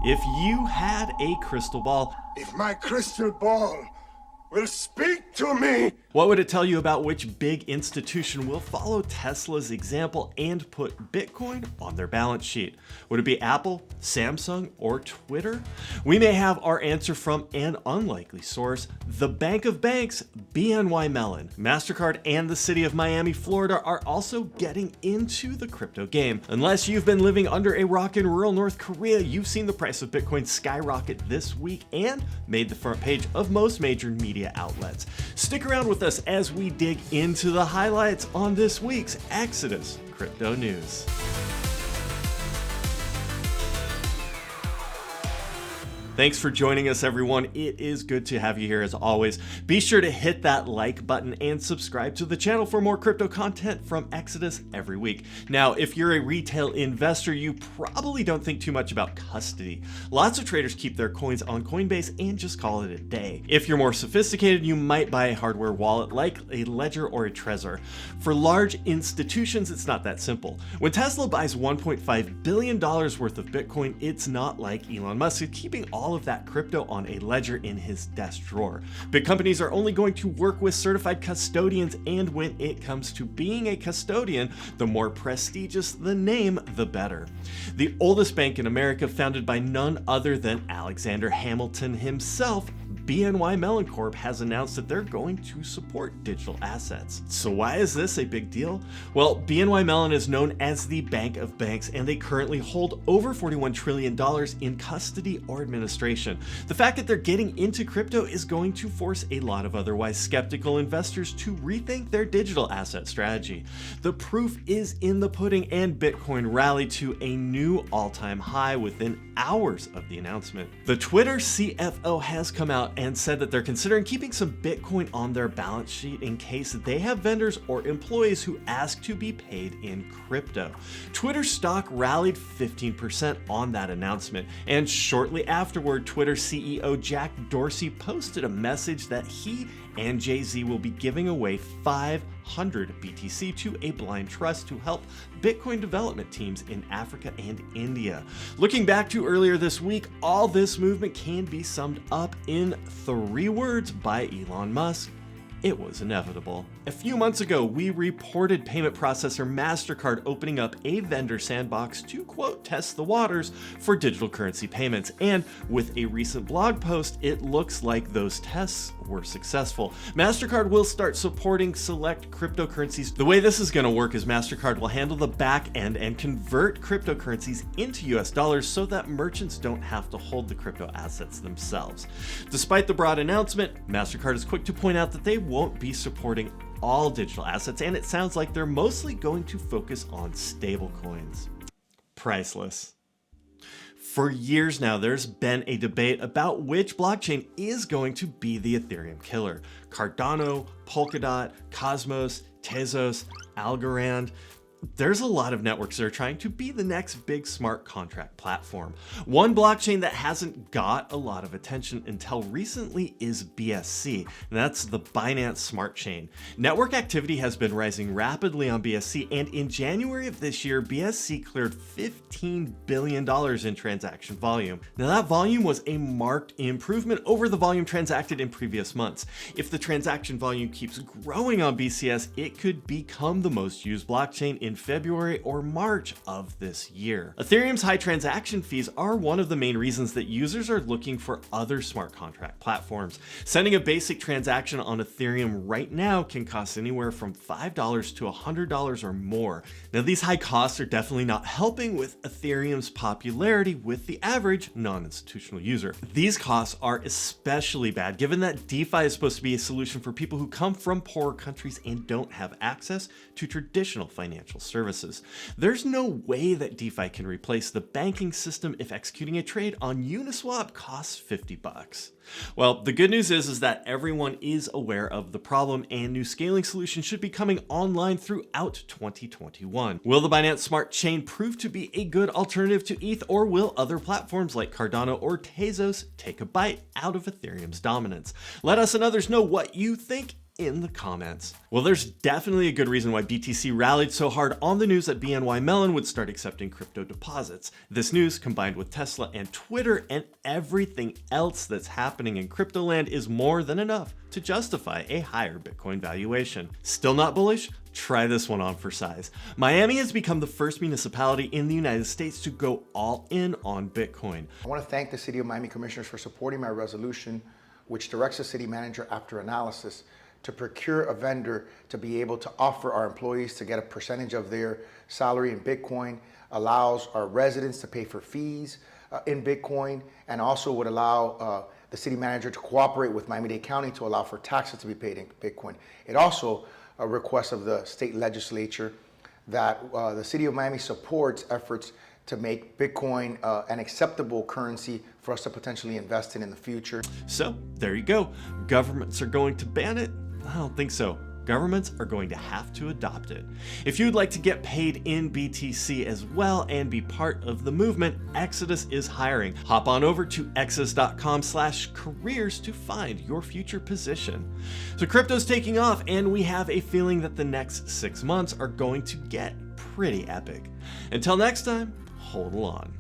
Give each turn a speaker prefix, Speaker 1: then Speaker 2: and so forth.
Speaker 1: If you had a crystal ball,
Speaker 2: If my crystal ball will speak to me,
Speaker 1: what would it tell you about which big institution will follow Tesla's example and put Bitcoin on their balance sheet? Would it be Apple, Samsung, or Twitter? We may have our answer from an unlikely source, the Bank of Banks, BNY Mellon. MasterCard and the city of Miami, Florida are also getting into the crypto game. Unless you've been living under a rock in rural North Korea, you've seen the price of Bitcoin skyrocket this week and made the front page of most major media outlets. Stick around with us as we dig into the highlights on this week's Exodus Crypto News. Thanks for joining us, everyone. It is good to have you here as always. Be sure to hit that like button and subscribe to the channel for more crypto content from Exodus every week. Now, if you're a retail investor, you probably don't think too much about custody. Lots of traders keep their coins on Coinbase and just call it a day. If you're more sophisticated, you might buy a hardware wallet like a Ledger or a Trezor. For large institutions, it's not that simple. When Tesla buys $1.5 billion worth of Bitcoin, it's not like Elon Musk is keeping all of that crypto on a ledger in his desk drawer. Big companies are only going to work with certified custodians, and when it comes to being a custodian, the more prestigious the name, the better. The oldest bank in America, founded by none other than Alexander Hamilton himself, BNY Mellon Corp has announced that they're going to support digital assets. So why is this a big deal? Well, BNY Mellon is known as the Bank of Banks, and they currently hold over $41 trillion in custody or administration. The fact that they're getting into crypto is going to force a lot of otherwise skeptical investors to rethink their digital asset strategy. The proof is in the pudding, and Bitcoin rallied to a new all-time high within hours of the announcement. The Twitter CFO has come out and said that they're considering keeping some Bitcoin on their balance sheet in case they have vendors or employees who ask to be paid in crypto. Twitter stock rallied 15% on that announcement, and shortly afterward, Twitter CEO Jack Dorsey posted a message that he and Jay-Z will be giving away 500 BTC to a blind trust to help Bitcoin development teams in Africa and India. Looking back to earlier this week, all this movement can be summed up in 3 words by Elon Musk: it was inevitable. A few months ago, we reported payment processor MasterCard opening up a vendor sandbox to, quote, test the waters for digital currency payments. And with a recent blog post, it looks like those tests were successful. MasterCard will start supporting select cryptocurrencies. The way this is going to work is MasterCard will handle the back end and convert cryptocurrencies into US dollars so that merchants don't have to hold the crypto assets themselves. Despite the broad announcement, MasterCard is quick to point out that they won't be supporting all digital assets, and it sounds like they're mostly going to focus on stablecoins. Priceless. For years now, there's been a debate about which blockchain is going to be the Ethereum killer. Cardano, Polkadot, Cosmos, Tezos, Algorand. There's a lot of networks that are trying to be the next big smart contract platform. One blockchain that hasn't got a lot of attention until recently is BSC, and that's the Binance Smart Chain. Network activity has been rising rapidly on BSC, and in January of this year, BSC cleared $15 billion in transaction volume. Now that volume was a marked improvement over the volume transacted in previous months. If the transaction volume keeps growing on BCS, it could become the most used blockchain in February or March of this year. Ethereum's high transaction fees are one of the main reasons that users are looking for other smart contract platforms. Sending a basic transaction on Ethereum right now can cost anywhere from $5 to $100 or more. Now, these high costs are definitely not helping with Ethereum's popularity with the average non-institutional user. These costs are especially bad given that DeFi is supposed to be a solution for people who come from poorer countries and don't have access to traditional financial services. There's no way that DeFi can replace the banking system if executing a trade on Uniswap costs $50. Well, the good news is that everyone is aware of the problem, and new scaling solutions should be coming online throughout 2021. Will the Binance Smart Chain prove to be a good alternative to ETH, or will other platforms like Cardano or Tezos take a bite out of Ethereum's dominance? Let us and others know what you think in the comments. Well, there's definitely a good reason why BTC rallied so hard on the news that BNY Mellon would start accepting crypto deposits. This news, combined with Tesla and Twitter and everything else that's happening in crypto land, is more than enough to justify a higher Bitcoin valuation. Still not bullish? Try this one on for size. Miami has become the first municipality in the United States to go all in on Bitcoin.
Speaker 3: I want to thank the City of Miami Commissioners for supporting my resolution, which directs the city manager, after analysis, to procure a vendor to be able to offer our employees to get a percentage of their salary in Bitcoin, allows our residents to pay for fees in Bitcoin, and also would allow the city manager to cooperate with Miami-Dade County to allow for taxes to be paid in Bitcoin. It also a request of the state legislature that the city of Miami supports efforts to make Bitcoin an acceptable currency for us to potentially invest in the future.
Speaker 1: So there you go. Governments are going to ban it? I don't think so. Governments are going to have to adopt it. If you'd like to get paid in BTC as well and be part of the movement, Exodus is hiring. Hop on over to exodus.com/careers to find your future position. So crypto's taking off, and we have a feeling that the next 6 months are going to get pretty epic. Until next time, hold on.